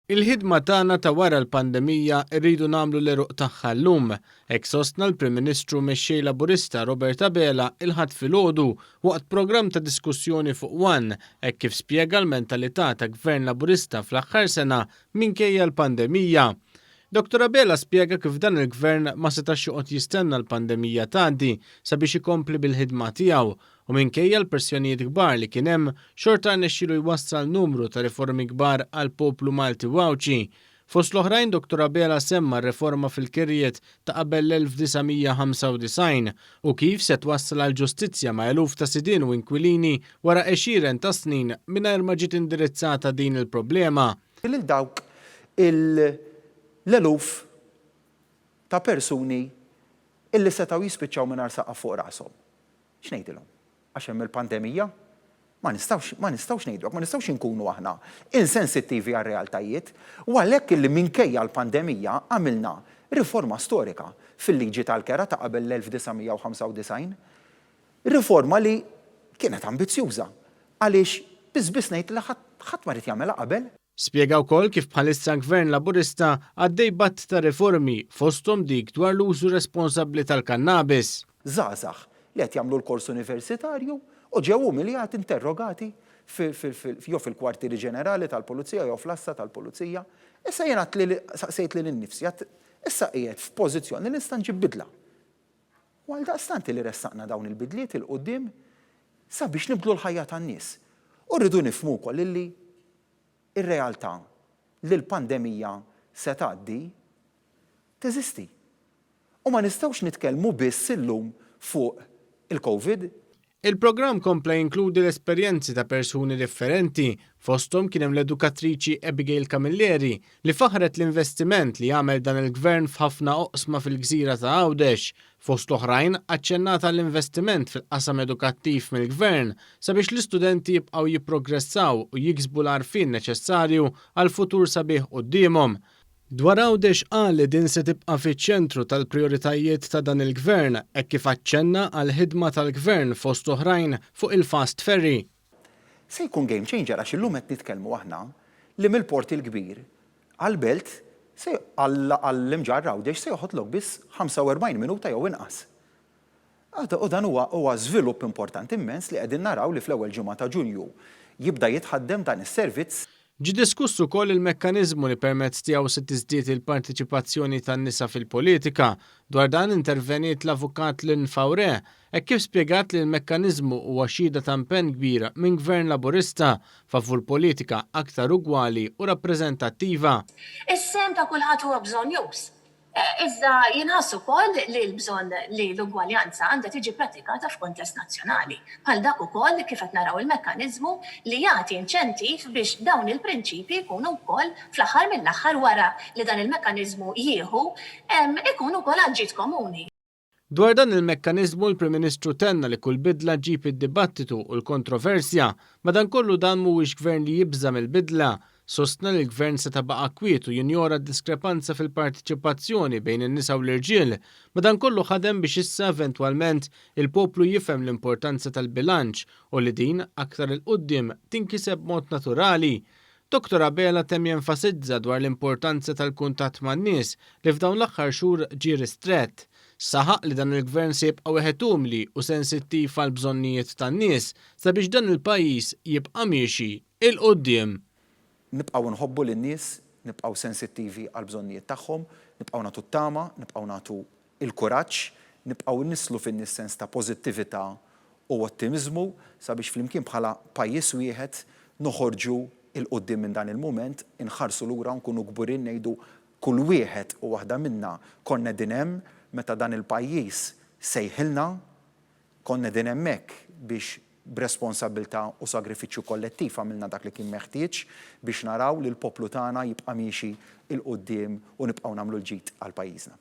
Il-ħidma tagħna ta' wara l-pandemija rridu nagħmlu l-għeruq tagħha llum. Hekk sostna l-Prim Ministru Mexxej Laburista Robert Abela il-Ħadd filgħodu waqt programm ta' diskussjoni fuq One hekk kif spjega l-mentalità ta' Gvern Laburista fl-aħħar sena minkejja l-pandemija. Dr. Abela spjega kif dan il-Gvern ma setax joqgħod jistenna l-pandemija tgħaddi sabiex ikompli bil-ħidma tiegħu u minkejja l-pressjonijiet kbar li kien hemm xorta rnexxielu jwassal numru ta' riformi kbar għall-poplu Malti wawċi. Fost l-oħrajn Dr. Abela semma r-riforma fil-kirjiet ta' qabel l-1995 u kif se twassal għall-ġustizzja ma' eluf ta' sidien u inkwilini wara 20 ta' snin mingħajr ma ġiet indirizzata din il-problema. Dawk l-eluf ta' persuni illi setgħu jispiċċaw mingħajr saqqa fuq rashom. X'ngħidilhom? Għax hemm il-pandemija? Ma nistgħux ngħidlok, ma nistgħux inkunu aħna insensittivi għar-realtajiet u għalhekk illi minkejja l-pandemija għamilna riforma storika fil-liġi tal-kera ta' qabel l-1995, riforma li kienet ambizzjuża għaliex biss ngħid li ħadd ma rid jagħmilha qabel. Spjega wkoll kif bħalissa Gvern Laburista għaddej batt ta' riformi fosthom dik dwar l-użu responsabbli tal-kannabis. Żgħażagħ li qed jagħmlu l-kors universitarju u ġew umiljat interrogati jew fil-kwartieri ġenerali tal-Pulizija jew fl-assa tal-Pulizija. Issa jien saqsejt lil innifsi issa qiegħed f'pożizzjoni li nista' nġib bidla. U għaldaqstant li ressaqna dawn il-bidliet il-quddiem sabiex nibdlu l-ħajja tan-nies. U rridu nifhmu wkoll illi ir-realtà li l-pandemija se tgħaddi teżisti. U ma nistgħux nitkellmu biss illum fuq il-COVID. Il-programm kompla jinkludi l-esperjenzi ta' persuni differenti, fosthom kien hemm l-edukatriċi Abigail Camilleri li faħret l-investiment li jagħmel dan il-Gvern f'ħafna oqsma fil-Gżira ta' Għawdex. Fost l-oħrajn aċċennata l-investiment fil-qasam edukattiv mill-Gvern sabiex l-istudenti jibqgħu jipprogressaw u jiksbu l-għarfien neċessarju għal futur sabiħ qudiemhom. Dwar Għawdex qal li din se tibqa' fiċ-ċentru tal-prijoritajiet ta' dan il-Gvern hekk kif aċċenna għall-ħidma tal-Gvern fost oħrajn fuq il-fast ferry. Se jkun game changer għax illum qed nitkellmu aħna li mill-port il-kbir għall-belt għall-imġar Għawdex se joħodlok biss 45 minuta jew inqas. U dan huwa żvilupp importanti immens li qegħdin naraw li fl-ewwel ġimgħa ta' Ġunju jibda jitħaddem dan is-servizz. Ġi diskussu wkoll il-mekkaniżmu li permezz tiegħu se tiżdied il-partiċipazzjoni tan-nisa fil-politika. Dwar dan interveniet l-avukat Lynn Fawre hekk kif spjegat li l-mekkaniżmu huwa xhieda ta' impenn kbira minn Gvern Laburista favur politika aktar ugwali u rappreżentattiva. Is-sem ta' kulħadd huwa bżonn jus. Iżda jinħassu wkoll li l-bżonn li l-ugwaljanza għandha tiġi pratikata f'kuntest nazzjonali. Bħal dak ukoll kif qed naraw il-mekkaniżmu li jagħti inċentiv biex dawn il-prinċipji jkunu wkoll fl-aħħar mill-aħħar wara li dan il-mekkaniżmu jieħu ikunu wkoll ġid komuni. Dwar dan il-mekkaniżmu l-Prim Ministru tenna li kull bidla ġib id-dibattitu u l-kontroversja, madankollu dan mhuwiex gvern li jibża mill-bidla. Sostna li l-Gvern se tabaqa' kwietu jinjora d-diskrepanza fil-partiċipazzjoni bejn in-nisa u l-irġiel, madankollu ħadem biex issa eventwalment il-poplu jifhem l-importanza tal-bilanċ u li din aktar il-quddiem tinkiseb mod naturali. Dr. Abela temm jenfasizza dwar l-importanza tal-kuntatt man-nies li f'dawn l-aħħar xhur ġie ristrett. Saħaq li dan il-Gvern se jibqa' wieħed umli u sensittiv għal bżonnijiet tan-nies sabiex dan il-pajjiż jibqa' miexi il-quddiem. Nibqgħu nħobbu lin-nies, nibqgħu sensittivi għal bżonnijiet tagħhom, nibqgħu nagħtu t-tama, nibqgħu nagħtu il-kuraġġ, nibqgħu nislu fin-nies sens ta' pożittività u ottimiżmu sabiex flimkien bħala pajjiż wieħed noħorġu il-quddiem minn dan il-mument, inħarsu lura nkunu kburin ngħidu kull wieħed u waħda minna konna din hemm meta dan il-pajjiż sejħilna, konna din hemmhekk biex b'responsabbiltà u sagrifiċċju kollettiv għamilna dak li kien meħtieġ biex naraw li l-poplu tagħna jibqa' miexi il-quddiem u nibqgħu nagħmlu l-ġid għal pajjiżna.